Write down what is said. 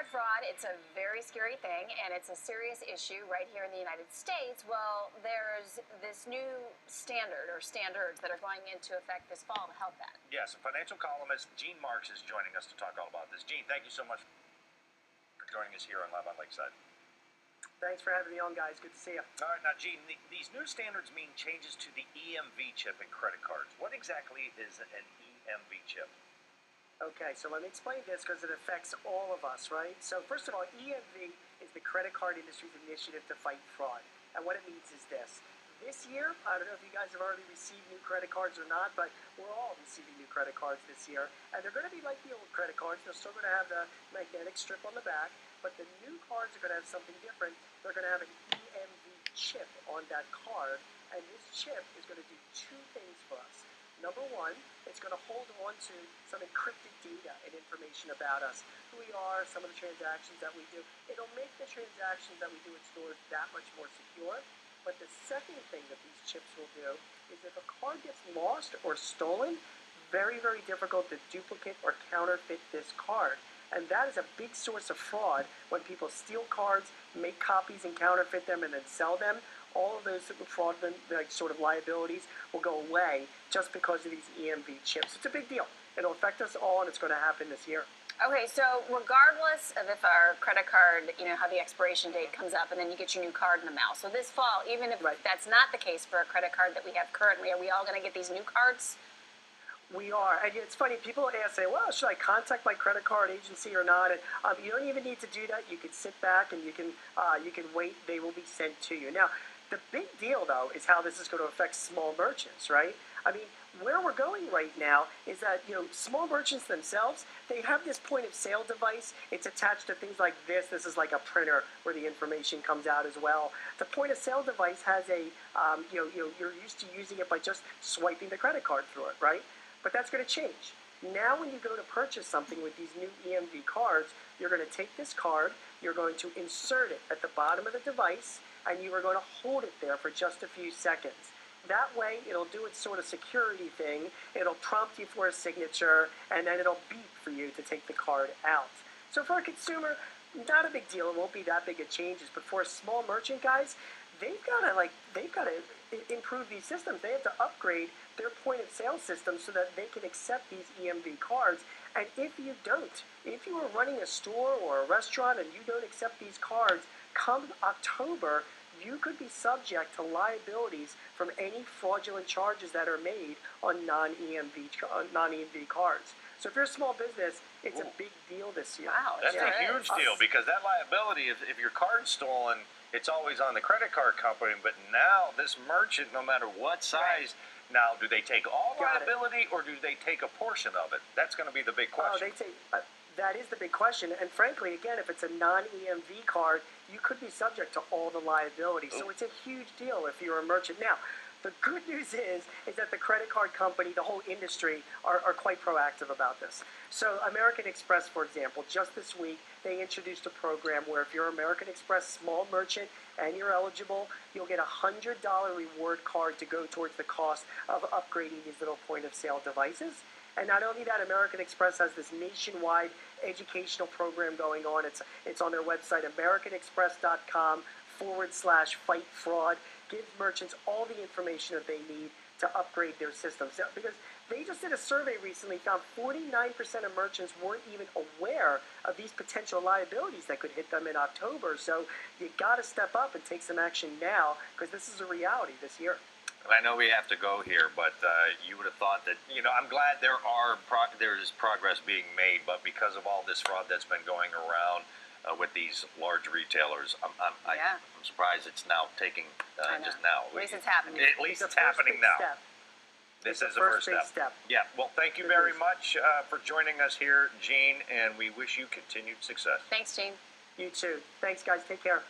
fraud, it's a very scary thing, and it's a serious issue right here in the United States. Well, there's this new standard or standards that are going into effect this fall to help that. Yes, financial columnist Gene Marks is joining us to talk all about this. Gene, thank you so much for joining us here on Live on Lakeside. Thanks for having me on, guys. Good to see you. All right, now, Gene, these new standards mean changes to the EMV chip in credit cards. What exactly is an EMV chip? Okay, so let me explain this because it affects all of us, right? So first of all, EMV is the credit card industry's initiative to fight fraud. And what it means is this. This year, I don't know if you guys have already received new credit cards or not, but we're all receiving new credit cards this year. And they're going to be like the old credit cards. They're still going to have the magnetic strip on the back, but the new cards are going to have something different. They're going to have an EMV chip on that card, and this chip is going to do two things for us. Number one, it's going to hold on to some encrypted data and information about us, who we are, some of the transactions that we do. It'll make the transactions that we do at stores that much more secure. But the second thing that these chips will do is if a card gets lost or stolen, very, very difficult to duplicate or counterfeit this card. And that is a big source of fraud when people steal cards, make copies and counterfeit them and then sell them. All of those fraudulent sort of liabilities will go away just because of these EMV chips. It's a big deal. It'll affect us all, and it's going to happen this year. Okay, so regardless of if our credit card, how the expiration date comes up and then you get your new card in the mail. So this fall, even if that's not the case for a credit card that we have currently, are we all going to get these new cards? We are. And it's funny, people say, well, should I contact my credit card agency or not? And you don't even need to do that. You can sit back and you can wait. They will be sent to you. Now, the big deal, though, is how this is going to affect small merchants, right? I mean, where we're going right now is that, small merchants themselves, they have this point-of-sale device. It's attached to things like this. This is like a printer where the information comes out as well. The point-of-sale device has a, you're used to using it by just swiping the credit card through it, right? But that's going to change. Now when you go to purchase something with these new EMV cards, you're going to take this card, you're going to insert it at the bottom of the device, and you are going to hold it there for just a few seconds. That way, it'll do its sort of security thing. It'll prompt you for a signature, and then it'll beep for you to take the card out. So for a consumer, not a big deal. It won't be that big of changes. But for a small merchant, guys, they've got to improve these systems. They have to upgrade their point-of-sale system so that they can accept these EMV cards. And if you don't, if you are running a store or a restaurant and you don't accept these cards, come October, you could be subject to liabilities from any fraudulent charges that are made on non-EMV cards. So if you're a small business, it's a big deal this year. Wow, that's a huge deal because that liability, if your card's stolen, it's always on the credit card company. But now this merchant, no matter what size, now do they take all liability or do they take a portion of it? That's going to be the big question. That is the big question. And frankly, again, if it's a non-EMV card, you could be subject to all the liability. So it's a huge deal if you're a merchant. Now, the good news is that the credit card company, the whole industry, are quite proactive about this. So American Express, for example, just this week, they introduced a program where if you're an American Express small merchant and you're eligible, you'll get a $100 reward card to go towards the cost of upgrading these little point-of-sale devices. And not only that, American Express has this nationwide educational program going on. It's on their website, americanexpress.com/fight fraud. Gives merchants all the information that they need to upgrade their systems. Because they just did a survey recently, found 49% of merchants weren't even aware of these potential liabilities that could hit them in October. So you got to step up and take some action now because this is a reality this year. I know we have to go here, but you would have thought that, I'm glad there is progress being made, but because of all this fraud that's been going around with these large retailers, I'm surprised it's now taking just now. At least it's happening. At least it's happening now. This is the first step. Yeah, well, thank you very much for joining us here, Gene, and we wish you continued success. Thanks, Gene. You too. Thanks, guys. Take care.